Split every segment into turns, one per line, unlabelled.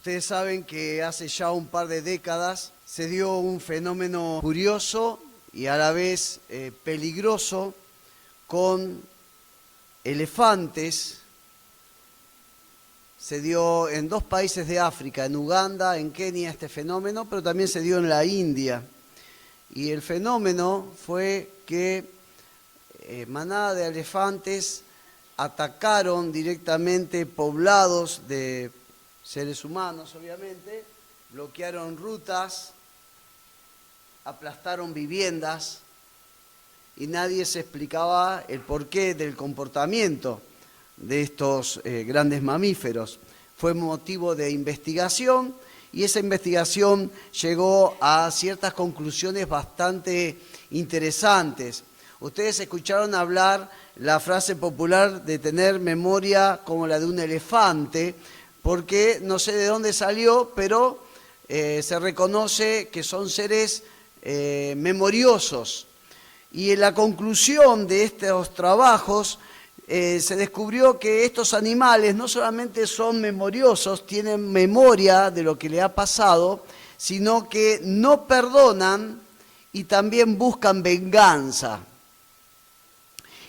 Ustedes saben que hace ya un par de décadas se dio un fenómeno curioso y a la vez peligroso con elefantes. Se dio en 2 países de África, en Uganda, en Kenia, este fenómeno, pero también se dio en la India. Y el fenómeno fue que manada de elefantes atacaron directamente poblados de seres humanos, obviamente, bloquearon rutas, aplastaron viviendas y nadie se explicaba el porqué del comportamiento de estos grandes mamíferos. Fue motivo de investigación y esa investigación llegó a ciertas conclusiones bastante interesantes. Ustedes escucharon hablar la frase popular de tener memoria como la de un elefante, porque no sé de dónde salió, pero se reconoce que son seres memoriosos. Y en la conclusión de estos trabajos se descubrió que estos animales no solamente son memoriosos, tienen memoria de lo que le ha pasado, sino que no perdonan y también buscan venganza.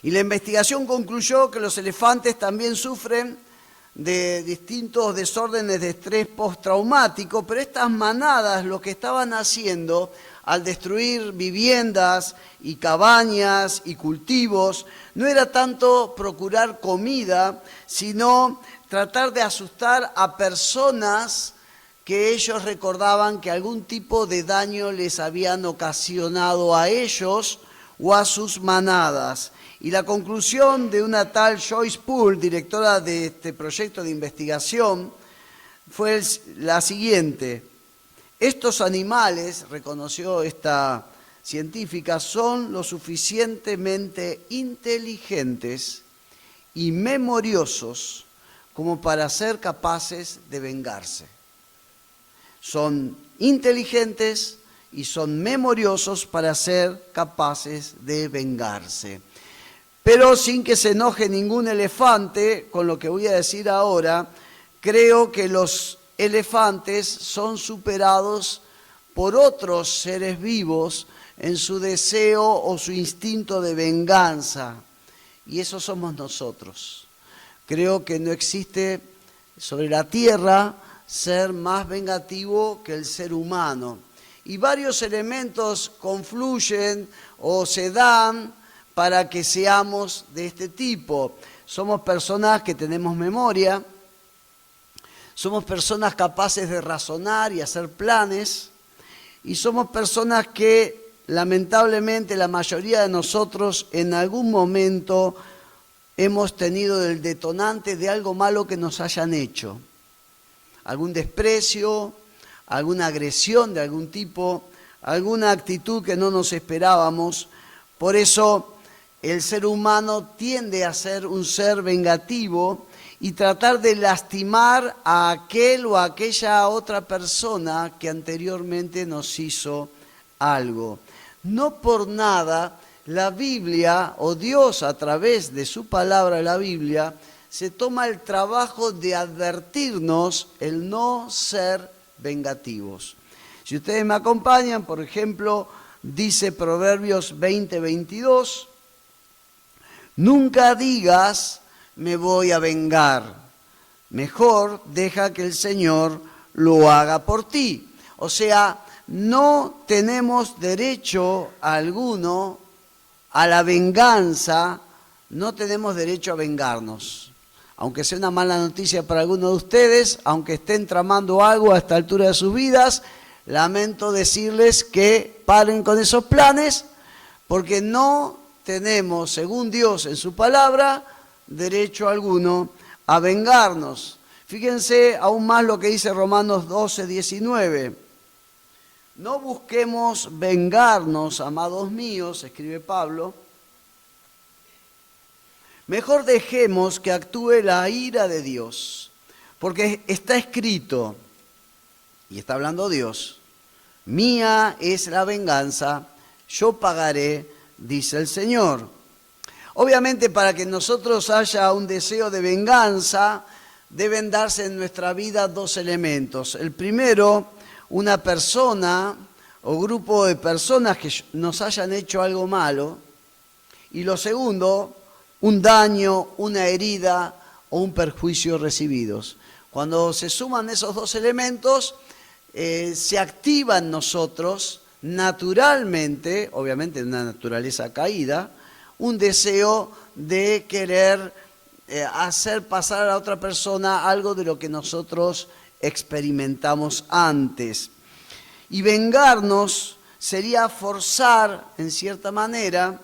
Y la investigación concluyó que los elefantes también sufren de distintos desórdenes de estrés postraumático, pero estas manadas lo que estaban haciendo al destruir viviendas y cabañas y cultivos no era tanto procurar comida, sino tratar de asustar a personas que ellos recordaban que algún tipo de daño les habían ocasionado a ellos o a sus manadas. Y la conclusión de una tal Joyce Poole, directora de este proyecto de investigación, fue la siguiente: estos animales, reconoció esta científica, son lo suficientemente inteligentes y memoriosos como para ser capaces de vengarse. Son inteligentes y son memoriosos para ser capaces de vengarse. Pero sin que se enoje ningún elefante con lo que voy a decir ahora, creo que los elefantes son superados por otros seres vivos en su deseo o su instinto de venganza. Y eso somos nosotros. Creo que no existe sobre la tierra ser más vengativo que el ser humano. Y varios elementos confluyen o se dan para que seamos de este tipo. Somos personas que tenemos memoria, somos personas capaces de razonar y hacer planes, y somos personas que lamentablemente la mayoría de nosotros en algún momento hemos tenido el detonante de algo malo que nos hayan hecho. Algún desprecio, alguna agresión de algún tipo, alguna actitud que no nos esperábamos. Por eso el ser humano tiende a ser un ser vengativo y tratar de lastimar a aquel o a aquella otra persona que anteriormente nos hizo algo. No por nada la Biblia, o Dios a través de su palabra, la Biblia, se toma el trabajo de advertirnos el no ser vengativos. Si ustedes me acompañan, por ejemplo, dice Proverbios 20:22, nunca digas me voy a vengar, mejor deja que el Señor lo haga por ti. O sea, no tenemos derecho alguno a la venganza, no tenemos derecho a vengarnos. Aunque sea una mala noticia para algunos de ustedes, aunque estén tramando algo a esta altura de sus vidas, lamento decirles que paren con esos planes, porque no tenemos, según Dios en su palabra, derecho alguno a vengarnos. Fíjense aún más lo que dice Romanos 12:19. No busquemos vengarnos, amados míos, escribe Pablo. Mejor dejemos que actúe la ira de Dios, porque está escrito, y está hablando Dios, mía es la venganza, yo pagaré, dice el Señor. Obviamente para que nosotros haya un deseo de venganza, deben darse en nuestra vida dos elementos. El primero, una persona o grupo de personas que nos hayan hecho algo malo. Y lo segundo, un daño, una herida o un perjuicio recibidos. Cuando se suman esos dos elementos, se activa en nosotros naturalmente, obviamente en una naturaleza caída, un deseo de querer hacer pasar a la otra persona algo de lo que nosotros experimentamos antes. Y vengarnos sería forzar, en cierta manera,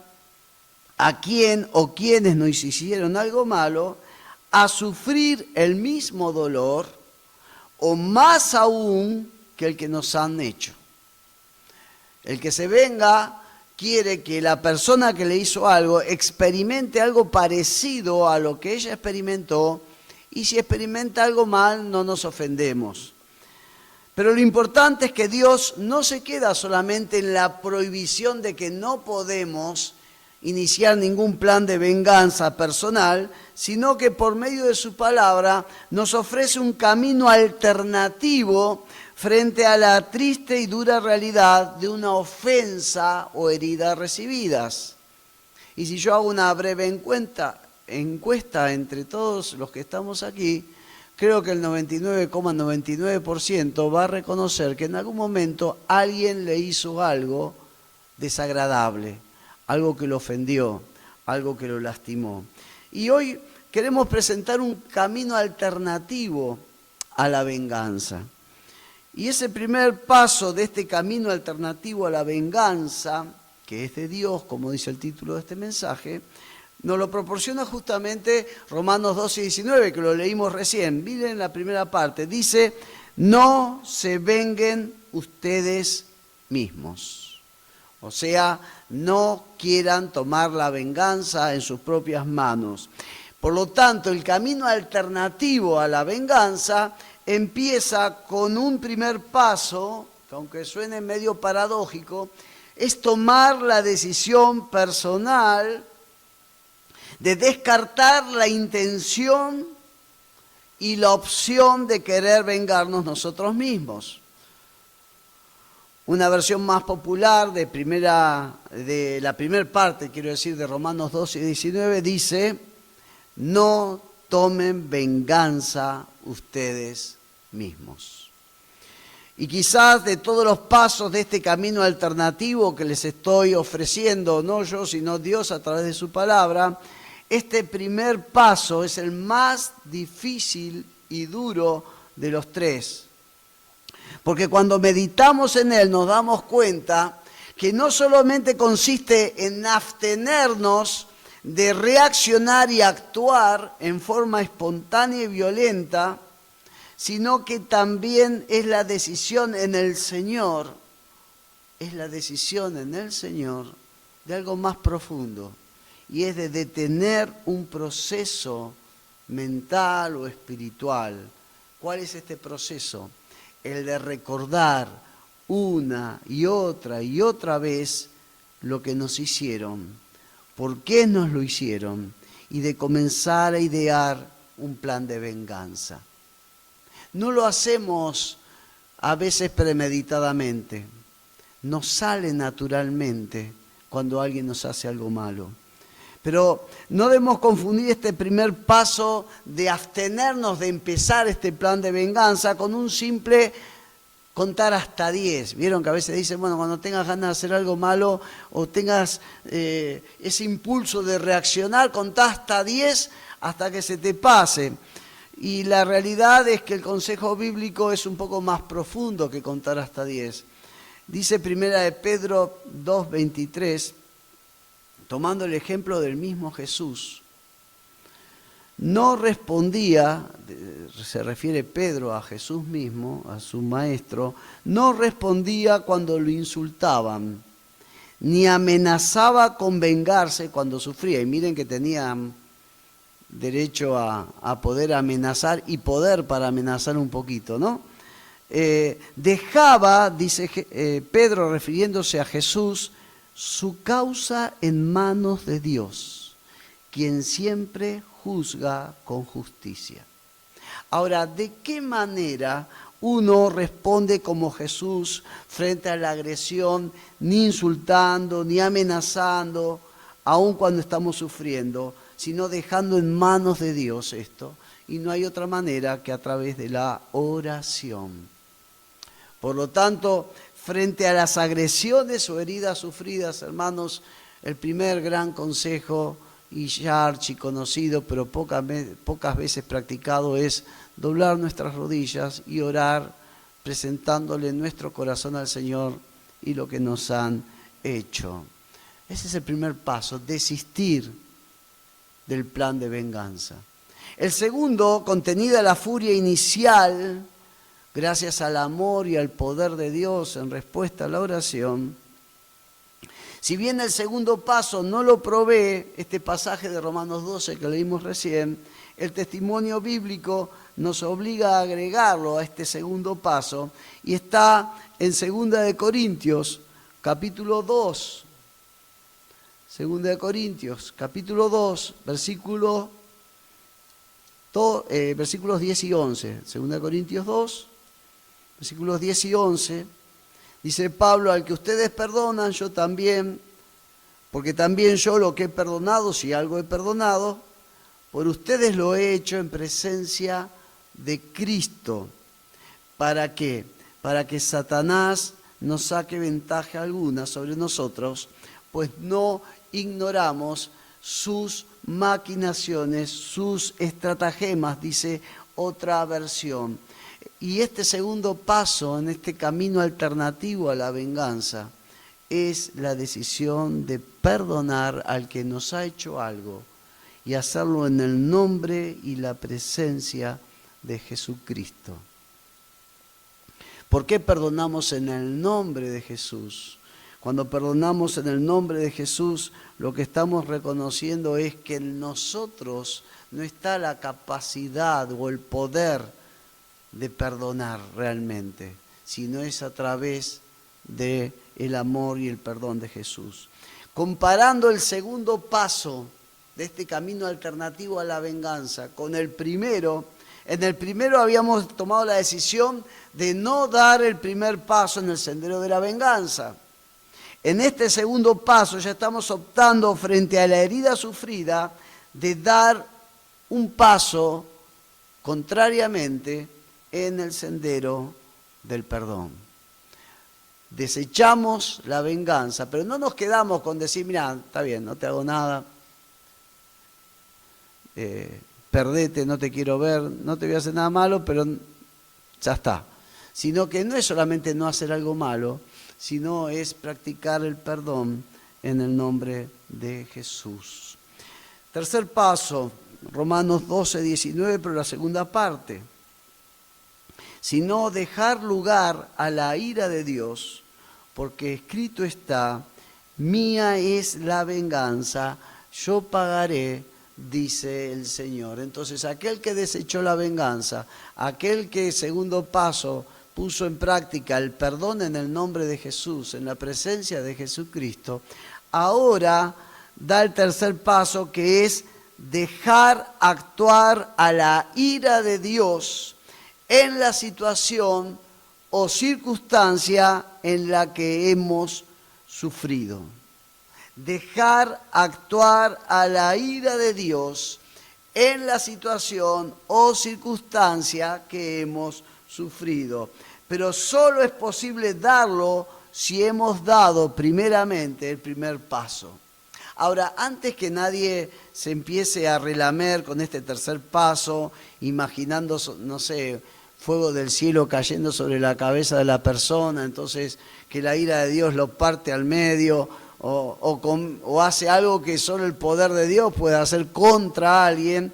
a quien o quienes nos hicieron algo malo a sufrir el mismo dolor o más aún que el que nos han hecho. El que se venga quiere que la persona que le hizo algo experimente algo parecido a lo que ella experimentó, y si experimenta algo mal no nos ofendemos. Pero lo importante es que Dios no se queda solamente en la prohibición de que no podemos iniciar ningún plan de venganza personal, sino que por medio de su palabra nos ofrece un camino alternativo frente a la triste y dura realidad de una ofensa o herida recibidas. Y si yo hago una breve encuesta entre todos los que estamos aquí, creo que el 99,99% va a reconocer que en algún momento alguien le hizo algo desagradable, algo que lo ofendió, algo que lo lastimó. Y hoy queremos presentar un camino alternativo a la venganza. Y ese primer paso de este camino alternativo a la venganza, que es de Dios, como dice el título de este mensaje, nos lo proporciona justamente Romanos 12:19, que lo leímos recién. Miren la primera parte, dice: no se venguen ustedes mismos. O sea, no quieran tomar la venganza en sus propias manos. Por lo tanto, el camino alternativo a la venganza empieza con un primer paso, que aunque suene medio paradójico, es tomar la decisión personal de descartar la intención y la opción de querer vengarnos nosotros mismos. Una versión más popular de la primera parte, quiero decir, de Romanos 12:19, dice: no tomen venganza ustedes mismos. Y quizás de todos los pasos de este camino alternativo que les estoy ofreciendo, no yo, sino Dios a través de su palabra, este primer paso es el más difícil y duro de los tres. Porque cuando meditamos en él nos damos cuenta que no solamente consiste en abstenernos de reaccionar y actuar en forma espontánea y violenta, sino que también es la decisión en el Señor, de algo más profundo, y es de detener un proceso mental o espiritual. ¿Cuál es este proceso? El de recordar una y otra vez lo que nos hicieron, por qué nos lo hicieron, y de comenzar a idear un plan de venganza. No lo hacemos a veces premeditadamente, nos sale naturalmente cuando alguien nos hace algo malo. Pero no debemos confundir este primer paso de abstenernos de empezar este plan de venganza con un simple contar hasta 10. Vieron que a veces dicen, bueno, cuando tengas ganas de hacer algo malo o tengas ese impulso de reaccionar, contá hasta 10 hasta que se te pase. Y la realidad es que el consejo bíblico es un poco más profundo que contar hasta 10. Dice primera de Pedro 2:23, tomando el ejemplo del mismo Jesús, no respondía, se refiere Pedro a Jesús mismo, a su maestro, no respondía cuando lo insultaban, ni amenazaba con vengarse cuando sufría. Y miren que tenía derecho a poder amenazar y poder para amenazar un poquito, ¿no? Dejaba, dice Pedro refiriéndose a Jesús, su causa en manos de Dios, quien siempre juzga con justicia. Ahora, ¿de qué manera uno responde como Jesús frente a la agresión, ni insultando, ni amenazando, aun cuando estamos sufriendo, sino dejando en manos de Dios esto? Y no hay otra manera que a través de la oración. Por lo tanto, frente a las agresiones o heridas sufridas, hermanos, el primer gran consejo, y ya archiconocido, pero pocas veces practicado, es doblar nuestras rodillas y orar presentándole nuestro corazón al Señor y lo que nos han hecho. Ese es el primer paso, desistir del plan de venganza. El segundo, contenida la furia inicial, gracias al amor y al poder de Dios en respuesta a la oración. Si bien el segundo paso no lo provee, este pasaje de Romanos 12 que leímos recién, el testimonio bíblico nos obliga a agregarlo a este segundo paso y está en 2 Corintios, capítulo 2. 2 Corintios, capítulo 2, versículos 10 y 11. 2 Corintios 2, versículos 10 y 11. Dice Pablo: al que ustedes perdonan, yo también, porque también yo lo que he perdonado, si algo he perdonado, por ustedes lo he hecho en presencia de Cristo. ¿Para qué? Para que Satanás no saque ventaja alguna sobre nosotros, pues no ignoramos sus maquinaciones, sus estratagemas, dice otra versión. Y este segundo paso en este camino alternativo a la venganza es la decisión de perdonar al que nos ha hecho algo y hacerlo en el nombre y la presencia de Jesucristo. ¿Por qué perdonamos en el nombre de Jesús? Cuando perdonamos en el nombre de Jesús, lo que estamos reconociendo es que en nosotros no está la capacidad o el poder de perdonar realmente, sino es a través del amor y el perdón de Jesús. Comparando el segundo paso de este camino alternativo a la venganza con el primero, en el primero habíamos tomado la decisión de no dar el primer paso en el sendero de la venganza. En este segundo paso ya estamos optando frente a la herida sufrida de dar un paso contrariamente en el sendero del perdón. Desechamos la venganza, pero no nos quedamos con decir: mira, está bien, no te hago nada, perdete, no te quiero ver, no te voy a hacer nada malo, pero ya está. Sino que no es solamente no hacer algo malo, sino es practicar el perdón en el nombre de Jesús. Tercer paso, Romanos 12, 19, pero la segunda parte. Sino dejar lugar a la ira de Dios, porque escrito está: mía es la venganza, yo pagaré, dice el Señor. Entonces, aquel que desechó la venganza, aquel que, segundo paso, puso en práctica el perdón en el nombre de Jesús, en la presencia de Jesucristo, ahora da el tercer paso, que es dejar actuar a la ira de Dios en la situación o circunstancia en la que hemos sufrido. Dejar actuar a la ira de Dios en la situación o circunstancia que hemos sufrido. Pero solo es posible darlo si hemos dado primeramente el primer paso. Ahora, antes que nadie se empiece a relamer con este tercer paso, imaginando, no sé, fuego del cielo cayendo sobre la cabeza de la persona, entonces que la ira de Dios lo parte al medio, o hace algo que solo el poder de Dios puede hacer contra alguien,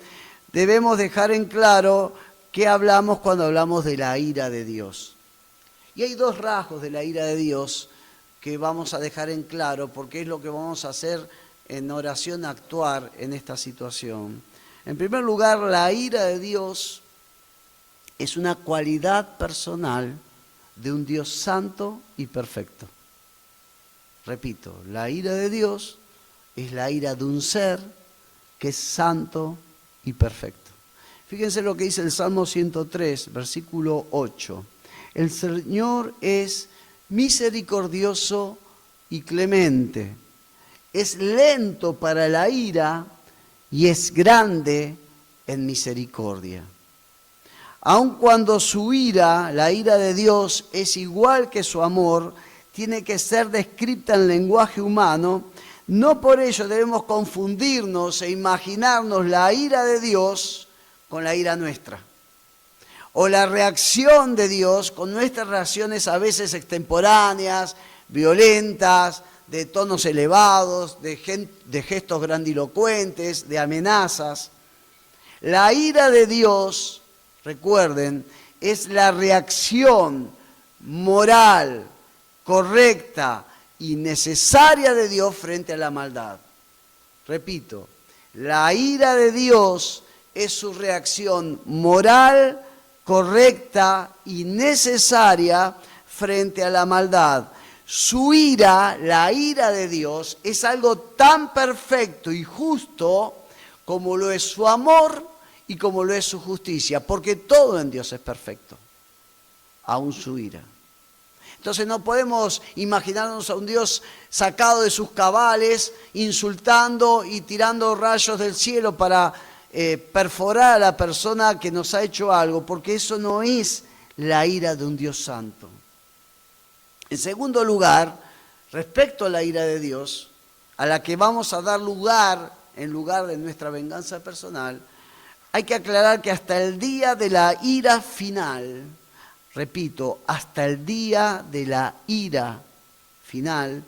debemos dejar en claro qué hablamos cuando hablamos de la ira de Dios. Y hay dos rasgos de la ira de Dios que vamos a dejar en claro, porque es lo que vamos a hacer en oración, actuar en esta situación. En primer lugar, la ira de Dios es una cualidad personal de un Dios santo y perfecto. Repito, la ira de Dios es la ira de un ser que es santo y perfecto. Fíjense lo que dice el Salmo 103, versículo 8. El Señor es misericordioso y clemente, es lento para la ira y es grande en misericordia. Aun cuando su ira, la ira de Dios, es igual que su amor, tiene que ser descrita en lenguaje humano, no por ello debemos confundirnos e imaginarnos la ira de Dios con la ira nuestra, o la reacción de Dios con nuestras reacciones a veces extemporáneas, violentas, de tonos elevados, de gestos grandilocuentes, de amenazas. La ira de Dios, recuerden, es la reacción moral, correcta y necesaria de Dios frente a la maldad. Repito, la ira de Dios es su reacción moral, correcta y necesaria frente a la maldad. Su ira, la ira de Dios, es algo tan perfecto y justo como lo es su amor y como lo es su justicia, porque todo en Dios es perfecto, aún su ira. Entonces no podemos imaginarnos a un Dios sacado de sus cabales, insultando y tirando rayos del cielo para perforar a la persona que nos ha hecho algo, porque eso no es la ira de un Dios santo. En segundo lugar, respecto a la ira de Dios, a la que vamos a dar lugar en lugar de nuestra venganza personal, hay que aclarar que hasta el día de la ira final, repito, hasta el día de la ira final,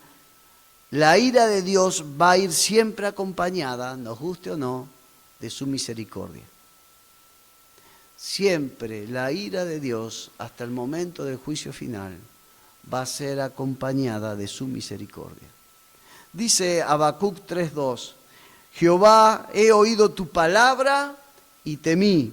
la ira de Dios va a ir siempre acompañada, nos guste o no, de su misericordia. Siempre la ira de Dios, hasta el momento del juicio final, va a ser acompañada de su misericordia. Dice Habacuc 3:2, Jehová, he oído tu palabra y temí.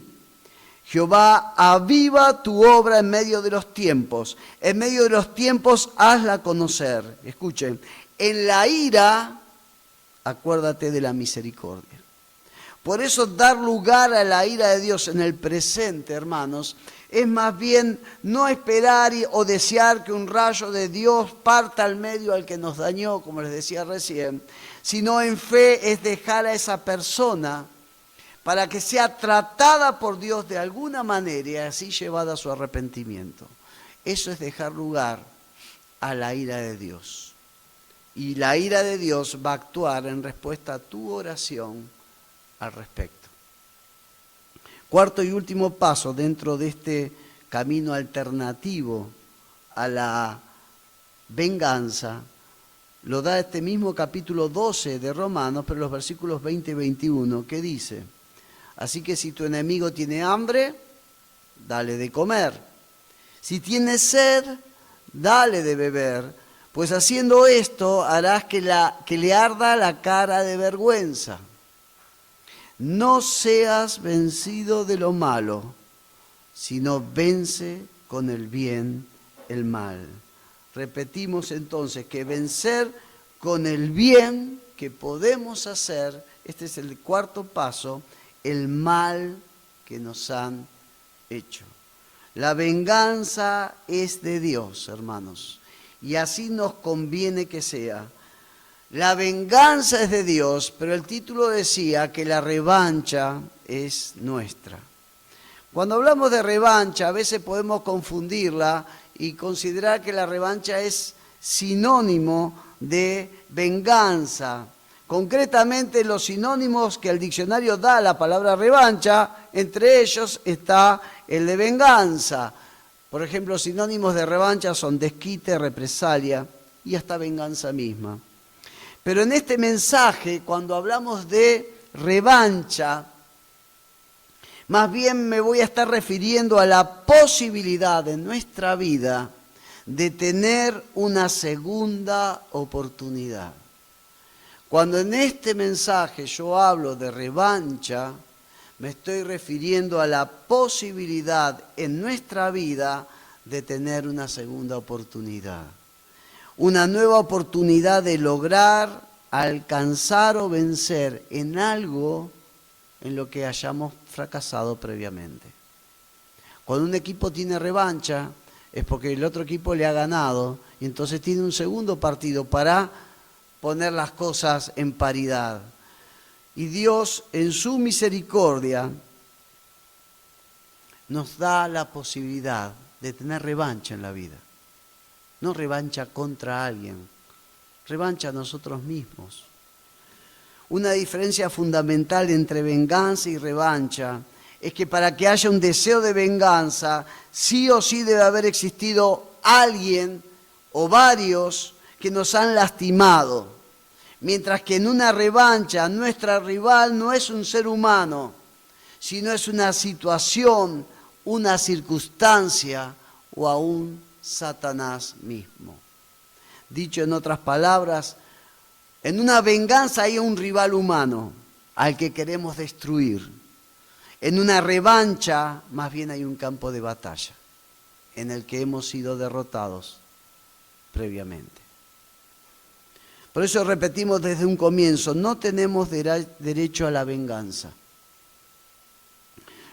Jehová, aviva tu obra en medio de los tiempos. En medio de los tiempos, hazla conocer. Escuchen, en la ira, acuérdate de la misericordia. Por eso dar lugar a la ira de Dios en el presente, hermanos, es más bien no esperar o desear que un rayo de Dios parta al medio al que nos dañó, como les decía recién, sino en fe es dejar a esa persona para que sea tratada por Dios de alguna manera y así llevada a su arrepentimiento. Eso es dejar lugar a la ira de Dios. Y la ira de Dios va a actuar en respuesta a tu oración al respecto. Cuarto y último paso dentro de este camino alternativo a la venganza, lo da este mismo capítulo 12 de Romanos, pero los versículos 20 y 21, que dice: así que si tu enemigo tiene hambre, dale de comer. Si tiene sed, dale de beber, pues haciendo esto harás que le arda la cara de vergüenza. No seas vencido de lo malo, sino vence con el bien el mal. Repetimos entonces que vencer con el bien que podemos hacer, este es el cuarto paso, el mal que nos han hecho. La venganza es de Dios, hermanos, y así nos conviene que sea. La venganza es de Dios, pero el título decía que la revancha es nuestra. Cuando hablamos de revancha, a veces podemos confundirla y considerar que la revancha es sinónimo de venganza. Concretamente, los sinónimos que el diccionario da a la palabra revancha, entre ellos está el de venganza. Por ejemplo, sinónimos de revancha son desquite, represalia y hasta venganza misma. Pero en este mensaje, cuando hablamos de revancha, más bien me voy a estar refiriendo a la posibilidad en nuestra vida de tener una segunda oportunidad. Cuando en este mensaje yo hablo de revancha, me estoy refiriendo a la posibilidad en nuestra vida de tener una segunda oportunidad. Una nueva oportunidad de lograr, alcanzar o vencer en algo en lo que hayamos fracasado previamente. Cuando un equipo tiene revancha es porque el otro equipo le ha ganado y entonces tiene un segundo partido para poner las cosas en paridad. Y Dios, en su misericordia, nos da la posibilidad de tener revancha en la vida. No revancha contra alguien, revancha a nosotros mismos. Una diferencia fundamental entre venganza y revancha es que para que haya un deseo de venganza, sí o sí debe haber existido alguien o varios que nos han lastimado. Mientras que en una revancha nuestra rival no es un ser humano, sino es una situación, una circunstancia o aún Satanás mismo. Dicho en otras palabras, en una venganza hay un rival humano al que queremos destruir. En una revancha más bien hay un campo de batalla en el que hemos sido derrotados previamente. Por eso repetimos desde un comienzo, no tenemos derecho a la venganza.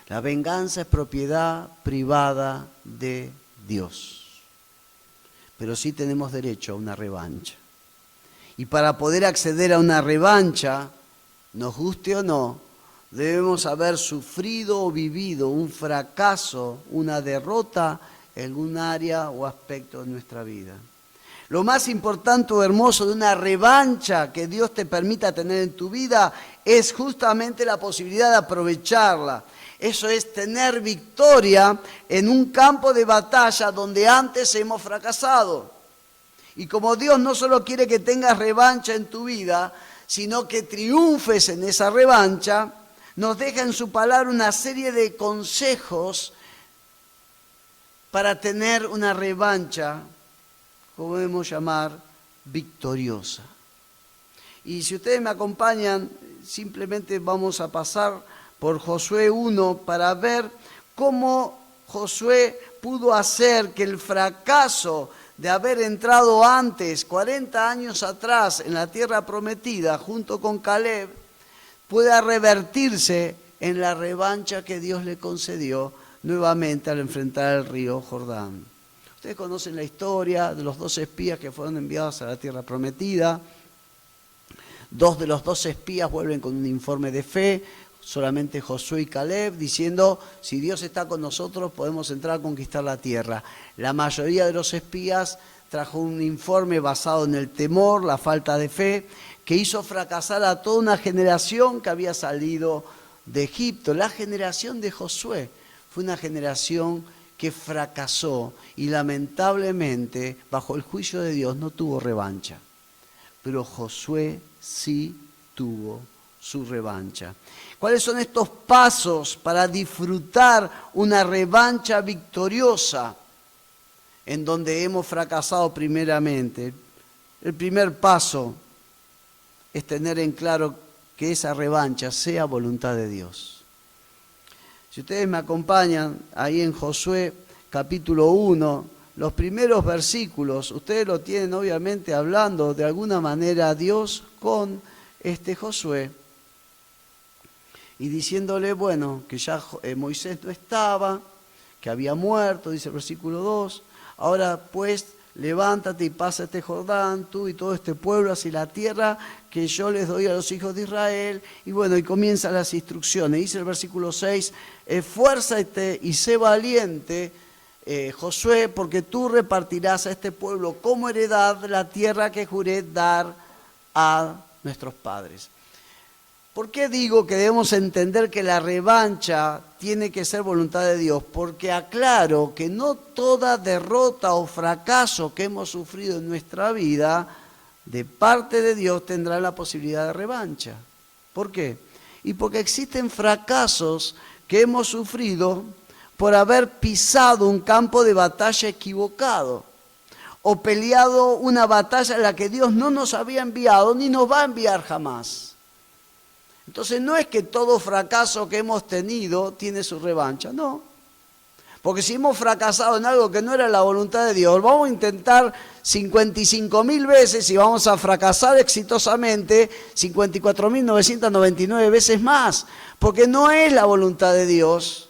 La venganza es propiedad privada de Dios. Pero sí tenemos derecho a una revancha. Y para poder acceder a una revancha, nos guste o no, debemos haber sufrido o vivido un fracaso, una derrota en algún área o aspecto de nuestra vida. Lo más importante o hermoso de una revancha que Dios te permita tener en tu vida es justamente la posibilidad de aprovecharla. Eso es tener victoria en un campo de batalla donde antes hemos fracasado. Y como Dios no solo quiere que tengas revancha en tu vida, sino que triunfes en esa revancha, nos deja en su palabra una serie de consejos para tener una revancha, como podemos llamar, victoriosa. Y si ustedes me acompañan, simplemente vamos a pasar por Josué 1 para ver cómo Josué pudo hacer que el fracaso de haber entrado antes, 40 años atrás, en la tierra prometida, junto con Caleb, pueda revertirse en la revancha que Dios le concedió nuevamente al enfrentar el río Jordán. Ustedes conocen la historia de los 2 espías que fueron enviados a la tierra prometida. 2 de los 2 espías vuelven con un informe de fe, solamente Josué y Caleb, diciendo, si Dios está con nosotros podemos entrar a conquistar la tierra. La mayoría de los espías trajo un informe basado en el temor, la falta de fe, que hizo fracasar a toda una generación que había salido de Egipto. La generación de Josué fue una generación que fracasó y lamentablemente, bajo el juicio de Dios, no tuvo revancha. Pero Josué sí tuvo su revancha. ¿Cuáles son estos pasos para disfrutar una revancha victoriosa en donde hemos fracasado primeramente? El primer paso es tener en claro que esa revancha sea voluntad de Dios. Si ustedes me acompañan ahí en Josué capítulo 1, los primeros versículos, ustedes lo tienen obviamente hablando de alguna manera a Dios con Josué. Y diciéndole, bueno, que ya Moisés no estaba, que había muerto, dice el versículo 2. Ahora pues, levántate y pasa este Jordán, tú y todo este pueblo, hacia la tierra que yo les doy a los hijos de Israel. Y bueno, y comienzan las instrucciones. Dice el versículo 6, esfuérzate y sé valiente, Josué, porque tú repartirás a este pueblo como heredad la tierra que juré dar a nuestros padres. ¿Por qué digo que debemos entender que la revancha tiene que ser voluntad de Dios? Porque aclaro que no toda derrota o fracaso que hemos sufrido en nuestra vida, de parte de Dios tendrá la posibilidad de revancha. ¿Por qué? Y porque existen fracasos que hemos sufrido por haber pisado un campo de batalla equivocado o peleado una batalla en la que Dios no nos había enviado ni nos va a enviar jamás. Entonces no es que todo fracaso que hemos tenido tiene su revancha, no. Porque si hemos fracasado en algo que no era la voluntad de Dios, vamos a intentar 55.000 veces y vamos a fracasar exitosamente 54.999 veces más. Porque no es la voluntad de Dios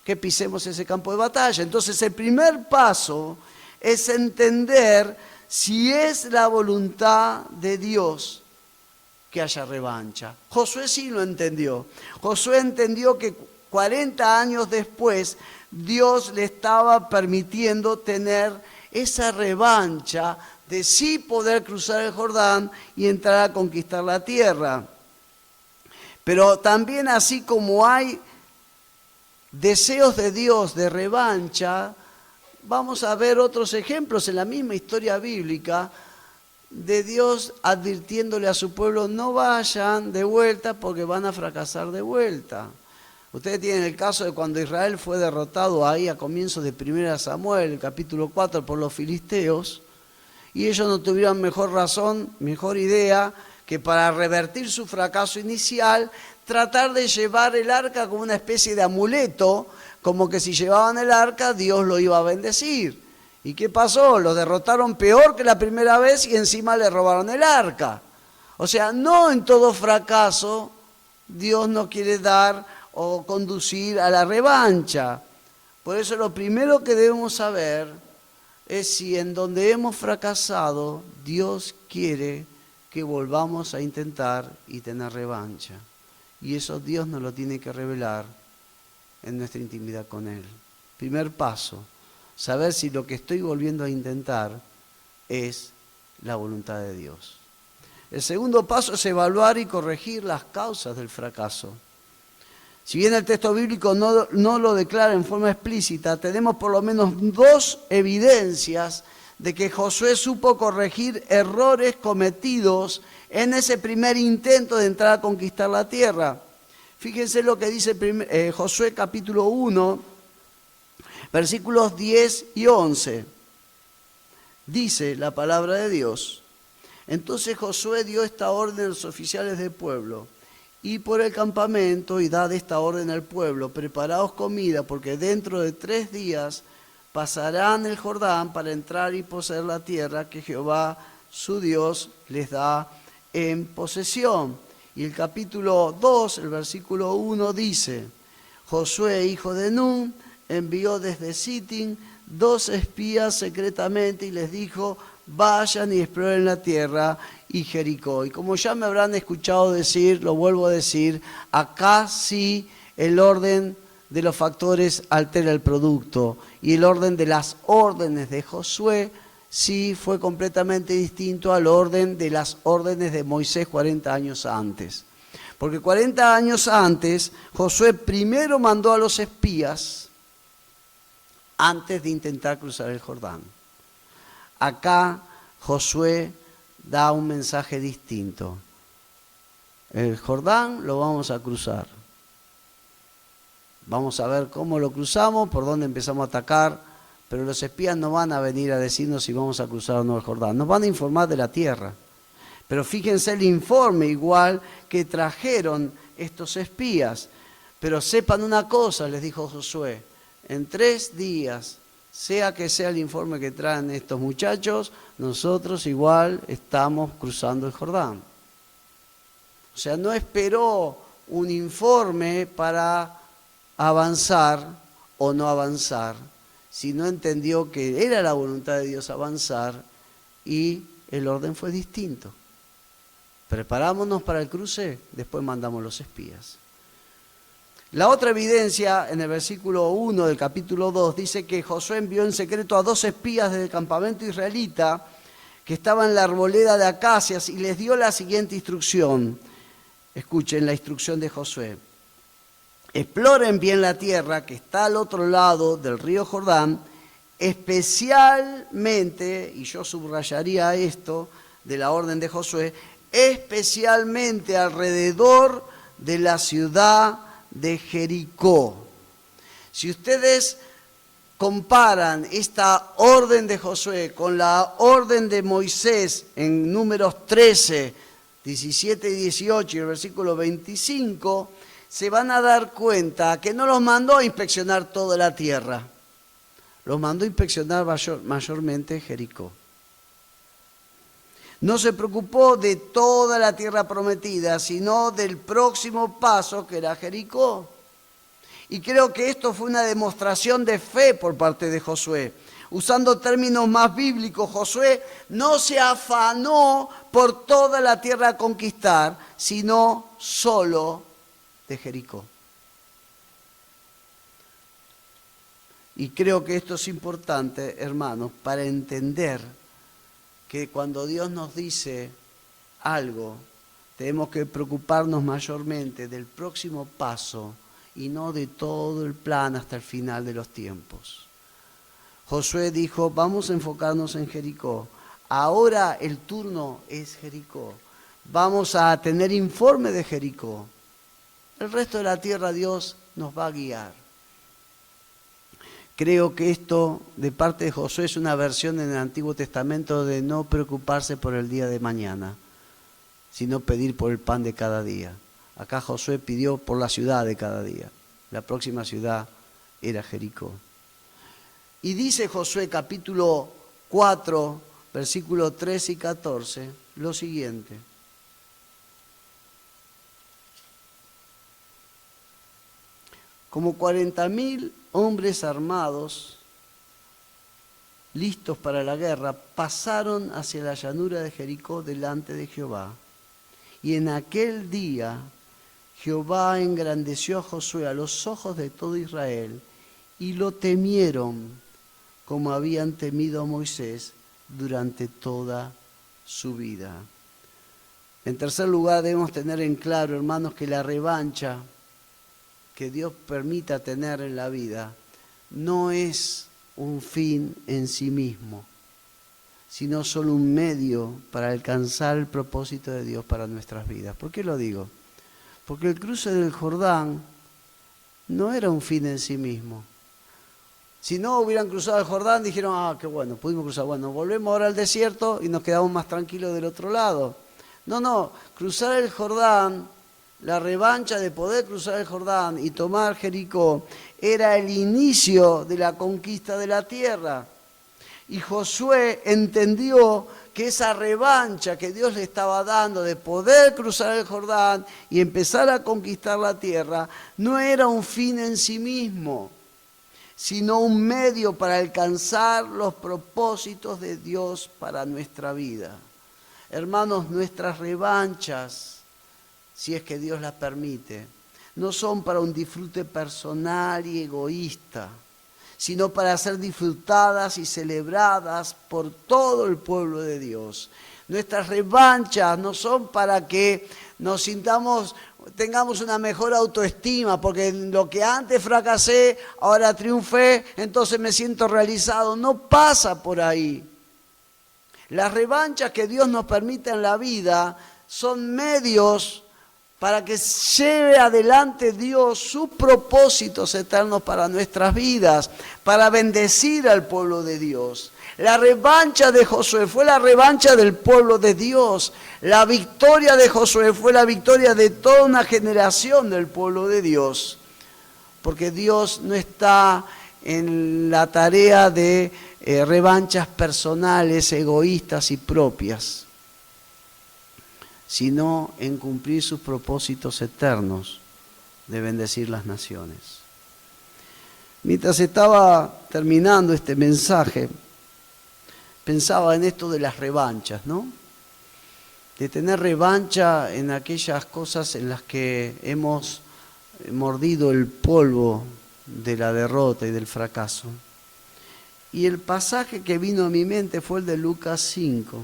que pisemos ese campo de batalla. Entonces el primer paso es entender si es la voluntad de Dios que haya revancha. Josué sí lo entendió. Josué entendió que 40 años después Dios le estaba permitiendo tener esa revancha de sí poder cruzar el Jordán y entrar a conquistar la tierra. Pero también así como hay deseos de Dios de revancha, vamos a ver otros ejemplos en la misma historia bíblica de Dios advirtiéndole a su pueblo: no vayan de vuelta porque van a fracasar de vuelta. Ustedes tienen el caso de cuando Israel fue derrotado ahí a comienzos de 1 Samuel, el capítulo 4, por los filisteos, y ellos no tuvieron mejor razón, mejor idea, que para revertir su fracaso inicial, tratar de llevar el arca como una especie de amuleto, como que si llevaban el arca, Dios lo iba a bendecir. ¿Y qué pasó? Los derrotaron peor que la primera vez y encima le robaron el arca. O sea, no en todo fracaso Dios no quiere dar o conducir a la revancha. Por eso lo primero que debemos saber es si en donde hemos fracasado Dios quiere que volvamos a intentar y tener revancha. Y eso Dios nos lo tiene que revelar en nuestra intimidad con Él. Primer paso, saber si lo que estoy volviendo a intentar es la voluntad de Dios. El segundo paso es evaluar y corregir las causas del fracaso. Si bien el texto bíblico no lo declara en forma explícita, tenemos por lo menos dos evidencias de que Josué supo corregir errores cometidos en ese primer intento de entrar a conquistar la tierra. Fíjense lo que dice Josué capítulo 1, versículos 10 y 11. Dice la palabra de Dios: entonces Josué dio esta orden a los oficiales del pueblo: y por el campamento y dad esta orden al pueblo: preparaos comida, porque dentro de 3 días pasarán el Jordán para entrar y poseer la tierra que Jehová su Dios les da en posesión. Y el capítulo 2, el versículo 1 dice: Josué, hijo de Nun, envió desde Sittim 2 espías secretamente y les dijo: vayan y exploren la tierra y Jericó. Y como ya me habrán escuchado decir, lo vuelvo a decir, acá sí el orden de los factores altera el producto, y el orden de las órdenes de Josué sí fue completamente distinto al orden de las órdenes de Moisés 40 años antes. Porque 40 años antes, Josué primero mandó a los espías antes de intentar cruzar el Jordán. Acá Josué da un mensaje distinto. El Jordán lo vamos a cruzar. Vamos a ver cómo lo cruzamos, por dónde empezamos a atacar, pero los espías no van a venir a decirnos si vamos a cruzar o no el Jordán. Nos van a informar de la tierra. Pero fíjense el informe igual que trajeron estos espías. Pero sepan una cosa, les dijo Josué: en 3 días, sea que sea el informe que traen estos muchachos, nosotros igual estamos cruzando el Jordán. O sea, no esperó un informe para avanzar o no avanzar, sino entendió que era la voluntad de Dios avanzar y el orden fue distinto. Preparámonos para el cruce, después mandamos los espías. La otra evidencia, en el versículo 1 del capítulo 2, dice que Josué envió en secreto a 2 espías del campamento israelita que estaban en la arboleda de acacias y les dio la siguiente instrucción. Escuchen la instrucción de Josué: exploren bien la tierra que está al otro lado del río Jordán, especialmente, y yo subrayaría esto de la orden de Josué, especialmente alrededor de la ciudad de Jericó. Si ustedes comparan esta orden de Josué con la orden de Moisés en Números 13, 17 y 18 y el versículo 25, se van a dar cuenta que no los mandó a inspeccionar toda la tierra. Los mandó a inspeccionar mayormente Jericó. No se preocupó de toda la tierra prometida, sino del próximo paso que era Jericó. Y creo que esto fue una demostración de fe por parte de Josué. Usando términos más bíblicos, Josué no se afanó por toda la tierra a conquistar, sino solo de Jericó. Y creo que esto es importante, hermanos, para entender que cuando Dios nos dice algo, tenemos que preocuparnos mayormente del próximo paso y no de todo el plan hasta el final de los tiempos. Josué dijo, vamos a enfocarnos en Jericó. Ahora el turno es Jericó. Vamos a tener informe de Jericó. El resto de la tierra Dios nos va a guiar. Creo que esto de parte de Josué es una versión en el Antiguo Testamento de no preocuparse por el día de mañana, sino pedir por el pan de cada día. Acá Josué pidió por la ciudad de cada día. La próxima ciudad era Jericó. Y dice Josué capítulo 4, versículos 13 y 14, lo siguiente. Como 40.000 hombres armados, listos para la guerra, pasaron hacia la llanura de Jericó delante de Jehová. Y en aquel día Jehová engrandeció a Josué a los ojos de todo Israel, y lo temieron como habían temido a Moisés durante toda su vida. En tercer lugar, debemos tener en claro, hermanos, que la revancha que Dios permita tener en la vida no es un fin en sí mismo, sino solo un medio para alcanzar el propósito de Dios para nuestras vidas. ¿Por qué lo digo? Porque el cruce del Jordán no era un fin en sí mismo. Si no hubieran cruzado el Jordán, dijeron, qué bueno, pudimos cruzar. Bueno, volvemos ahora al desierto y nos quedamos más tranquilos del otro lado. No, cruzar el Jordán, la revancha de poder cruzar el Jordán y tomar Jericó, era el inicio de la conquista de la tierra. Y Josué entendió que esa revancha que Dios le estaba dando de poder cruzar el Jordán y empezar a conquistar la tierra, no era un fin en sí mismo, sino un medio para alcanzar los propósitos de Dios para nuestra vida. Hermanos, nuestras revanchas, si es que Dios las permite, no son para un disfrute personal y egoísta, sino para ser disfrutadas y celebradas por todo el pueblo de Dios. Nuestras revanchas no son para que nos tengamos una mejor autoestima, porque en lo que antes fracasé, ahora triunfé, entonces me siento realizado. No pasa por ahí. Las revanchas que Dios nos permite en la vida son medios para que lleve adelante Dios sus propósitos eternos para nuestras vidas, para bendecir al pueblo de Dios. La revancha de Josué fue la revancha del pueblo de Dios. La victoria de Josué fue la victoria de toda una generación del pueblo de Dios. Porque Dios no está en la tarea de revanchas personales, egoístas y propias, sino en cumplir sus propósitos eternos de bendecir las naciones. Mientras estaba terminando este mensaje, pensaba en esto de las revanchas, ¿no? De tener revancha en aquellas cosas en las que hemos mordido el polvo de la derrota y del fracaso. Y el pasaje que vino a mi mente fue el de Lucas 5.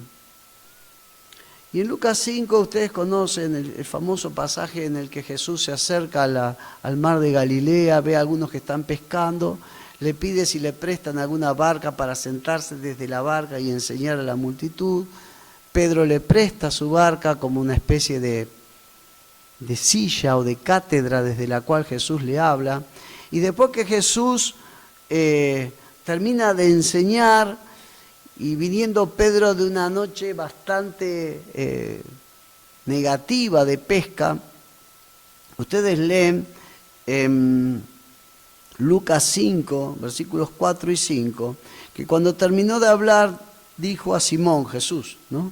Y en Lucas 5 ustedes conocen el famoso pasaje en el que Jesús se acerca al mar de Galilea, ve a algunos que están pescando, le pide si le prestan alguna barca para sentarse desde la barca y enseñar a la multitud. Pedro le presta su barca como una especie de silla o de cátedra desde la cual Jesús le habla. Y después que Jesús termina de enseñar, y viniendo Pedro de una noche bastante negativa de pesca, ustedes leen Lucas 5, versículos 4 y 5, que cuando terminó de hablar, dijo a Simón, Jesús, ¿no?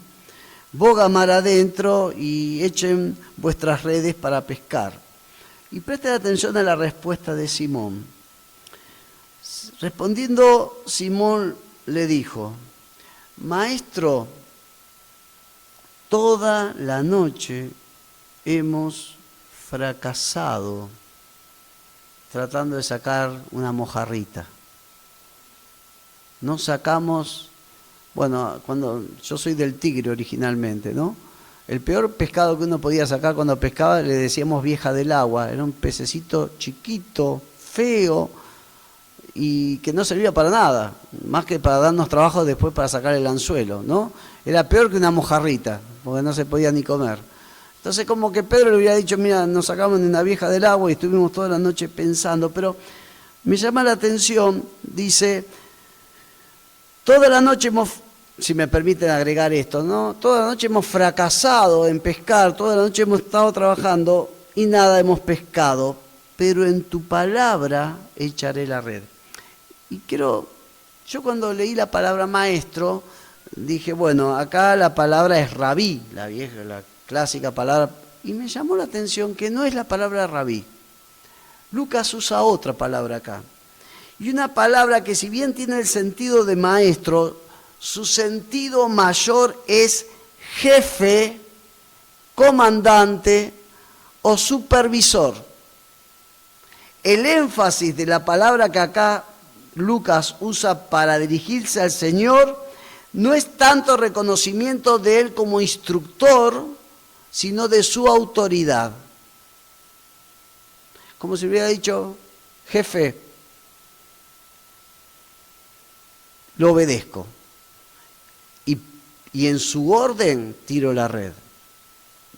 Boga mar adentro y echen vuestras redes para pescar. Y presten atención a la respuesta de Simón. Respondiendo, Simón le dijo, Maestro, toda la noche hemos fracasado tratando de sacar una mojarrita. No sacamos, bueno, cuando yo soy del Tigre originalmente, ¿no? El peor pescado que uno podía sacar cuando pescaba le decíamos vieja del agua. Era un pececito chiquito, feo y que no servía para nada, más que para darnos trabajo después para sacar el anzuelo, ¿no? Era peor que una mojarrita, porque no se podía ni comer. Entonces como que Pedro le hubiera dicho, mira, nos sacamos de una vieja del agua y estuvimos toda la noche pensando, pero me llama la atención, dice, toda la noche hemos, si me permiten agregar esto, ¿no? Toda la noche hemos fracasado en pescar, toda la noche hemos estado trabajando y nada hemos pescado, pero en tu palabra echaré la red. Y yo cuando leí la palabra maestro, dije, bueno, acá la palabra es rabí, la vieja, la clásica palabra, y me llamó la atención que no es la palabra rabí. Lucas usa otra palabra acá. Y una palabra que si bien tiene el sentido de maestro, su sentido mayor es jefe, comandante o supervisor. El énfasis de la palabra que acá Lucas usa para dirigirse al Señor no es tanto reconocimiento de Él como instructor, sino de su autoridad. Como si hubiera dicho, jefe, lo obedezco. Y en su orden tiro la red.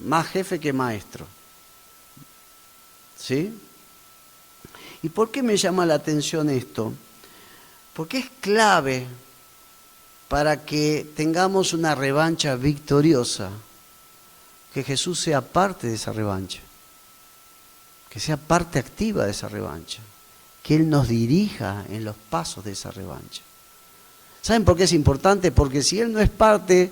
Más jefe que maestro. ¿Sí? ¿Y por qué me llama la atención esto? Porque es clave para que tengamos una revancha victoriosa, que Jesús sea parte de esa revancha, que sea parte activa de esa revancha, que Él nos dirija en los pasos de esa revancha. ¿Saben por qué es importante? Porque si Él no es parte,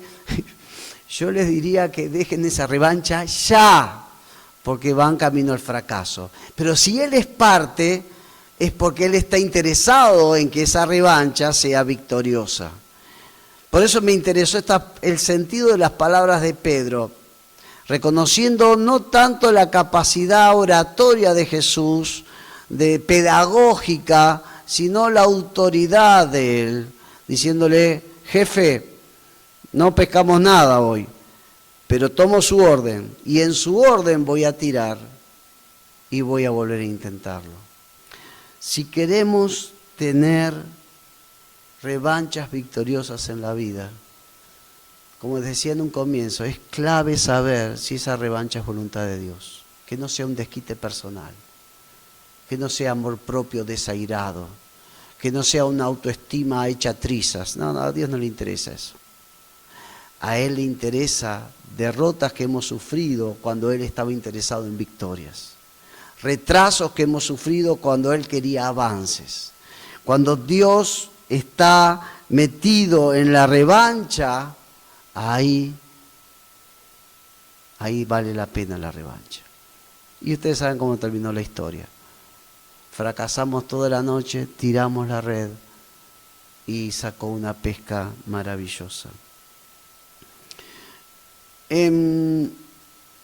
yo les diría que dejen esa revancha ya, porque van camino al fracaso. Pero si Él es parte, es porque Él está interesado en que esa revancha sea victoriosa. Por eso me interesó el sentido de las palabras de Pedro, reconociendo no tanto la capacidad oratoria de Jesús, de pedagógica, sino la autoridad de Él, diciéndole, jefe, no pescamos nada hoy, pero tomo su orden, y en su orden voy a tirar y voy a volver a intentarlo. Si queremos tener revanchas victoriosas en la vida, como decía en un comienzo, es clave saber si esa revancha es voluntad de Dios, que no sea un desquite personal, que no sea amor propio desairado, que no sea una autoestima hecha trizas. No, a Dios no le interesa eso. A Él le interesa derrotas que hemos sufrido cuando Él estaba interesado en victorias. Retrasos que hemos sufrido cuando Él quería avances. Cuando Dios está metido en la revancha, ahí vale la pena la revancha. Y ustedes saben cómo terminó la historia. Fracasamos toda la noche, tiramos la red y sacó una pesca maravillosa. En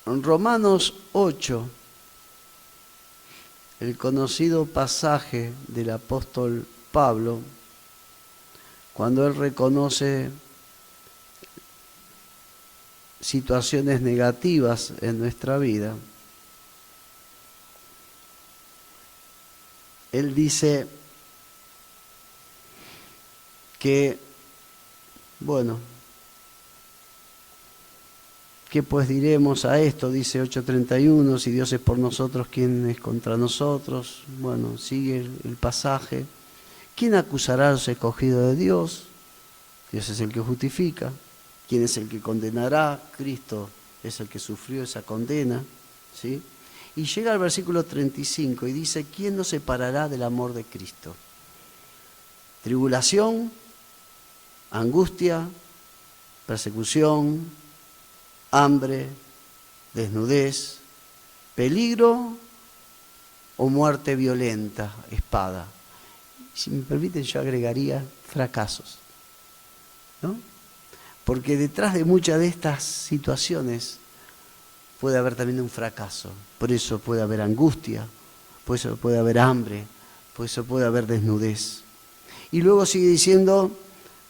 Romanos 8, el conocido pasaje del apóstol Pablo, cuando él reconoce situaciones negativas en nuestra vida, él dice que, bueno, ¿qué pues diremos a esto? Dice 8:31, si Dios es por nosotros, ¿quién es contra nosotros? Bueno, sigue el pasaje. ¿Quién acusará a los escogidos de Dios? Dios es el que justifica. ¿Quién es el que condenará? Cristo es el que sufrió esa condena, ¿sí? Y llega al versículo 35 y dice, ¿quién nos separará del amor de Cristo? Tribulación, angustia, persecución, hambre, desnudez, peligro o muerte violenta, espada. Si me permiten, yo agregaría fracasos, ¿no? Porque detrás de muchas de estas situaciones puede haber también un fracaso. Por eso puede haber angustia, por eso puede haber hambre, por eso puede haber desnudez. Y luego sigue diciendo,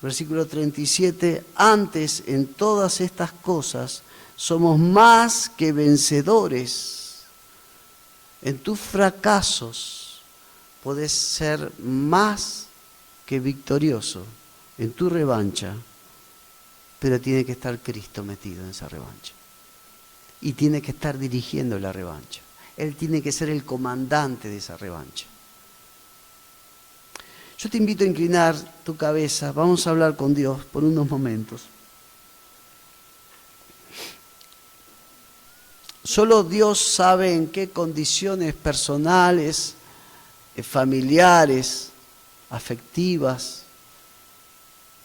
versículo 37, antes en todas estas cosas somos más que vencedores. En tus fracasos podés ser más que victorioso en tu revancha, pero tiene que estar Cristo metido en esa revancha. Y tiene que estar dirigiendo la revancha. Él tiene que ser el comandante de esa revancha. Yo te invito a inclinar tu cabeza. Vamos a hablar con Dios por unos momentos. Solo Dios sabe en qué condiciones personales, familiares, afectivas,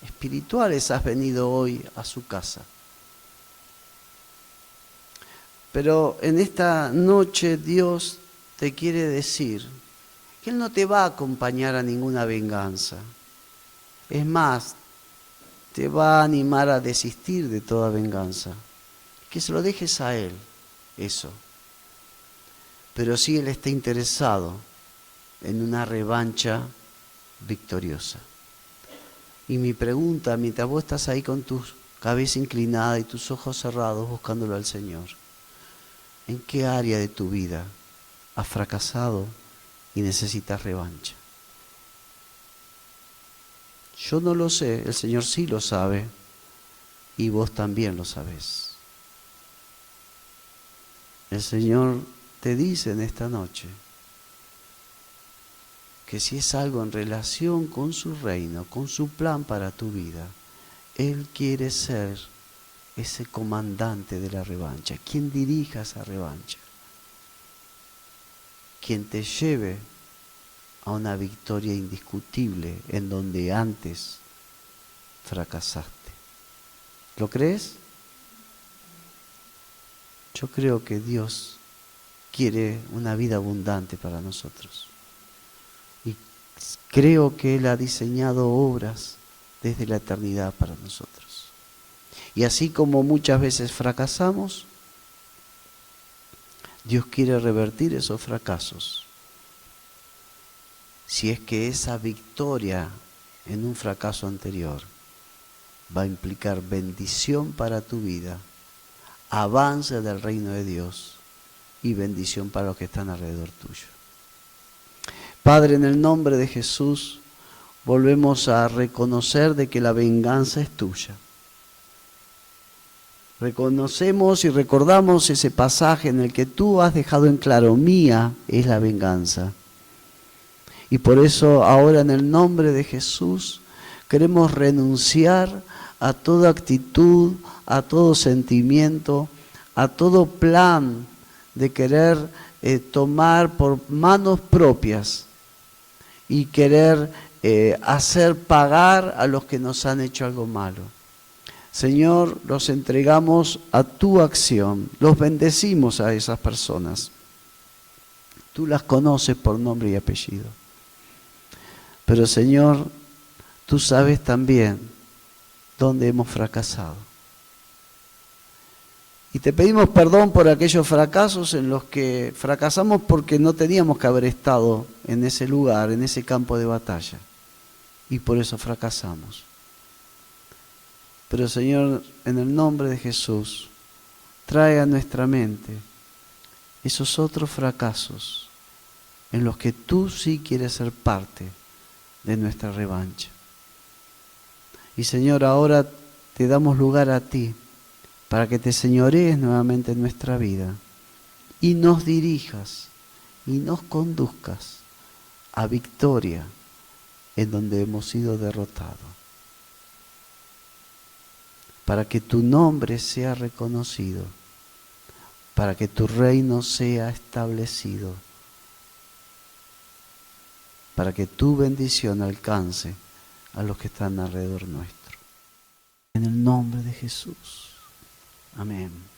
espirituales has venido hoy a su casa. Pero en esta noche Dios te quiere decir que Él no te va a acompañar a ninguna venganza. Es más, te va a animar a desistir de toda venganza. Que se lo dejes a Él, eso. Pero sí Él está interesado en una revancha victoriosa. Y mi pregunta, mientras vos estás ahí con tu cabeza inclinada y tus ojos cerrados buscándolo al Señor, ¿en qué área de tu vida has fracasado y necesitas revancha? Yo no lo sé, el Señor sí lo sabe y vos también lo sabés. El Señor te dice en esta noche que si es algo en relación con su reino, con su plan para tu vida, Él quiere ser ese comandante de la revancha, quien dirija esa revancha, quien te lleve a una victoria indiscutible en donde antes fracasaste. ¿Lo crees? Yo creo que Dios quiere una vida abundante para nosotros. Y creo que Él ha diseñado obras desde la eternidad para nosotros. Y así como muchas veces fracasamos, Dios quiere revertir esos fracasos. Si es que esa victoria en un fracaso anterior va a implicar bendición para tu vida, avance del reino de Dios y bendición para los que están alrededor tuyo. Padre, en el nombre de Jesús, volvemos a reconocer de que la venganza es tuya. Reconocemos y recordamos ese pasaje en el que tú has dejado en claro, mía es la venganza. Y por eso ahora en el nombre de Jesús queremos renunciar a toda actitud, a todo sentimiento, a todo plan de querer tomar por manos propias y querer hacer pagar a los que nos han hecho algo malo. Señor, los entregamos a tu acción, los bendecimos a esas personas. Tú las conoces por nombre y apellido. Pero Señor, tú sabes también dónde hemos fracasado. Y te pedimos perdón por aquellos fracasos en los que fracasamos porque no teníamos que haber estado en ese lugar, en ese campo de batalla. Y por eso fracasamos. Pero Señor, en el nombre de Jesús, trae a nuestra mente esos otros fracasos en los que tú sí quieres ser parte de nuestra revancha. Y Señor, ahora te damos lugar a ti para que te señorees nuevamente en nuestra vida y nos dirijas y nos conduzcas a victoria en donde hemos sido derrotados. Para que tu nombre sea reconocido para que tu reino sea establecido, para que tu bendición alcance a los que están alrededor nuestro. En el nombre de Jesús. Amén.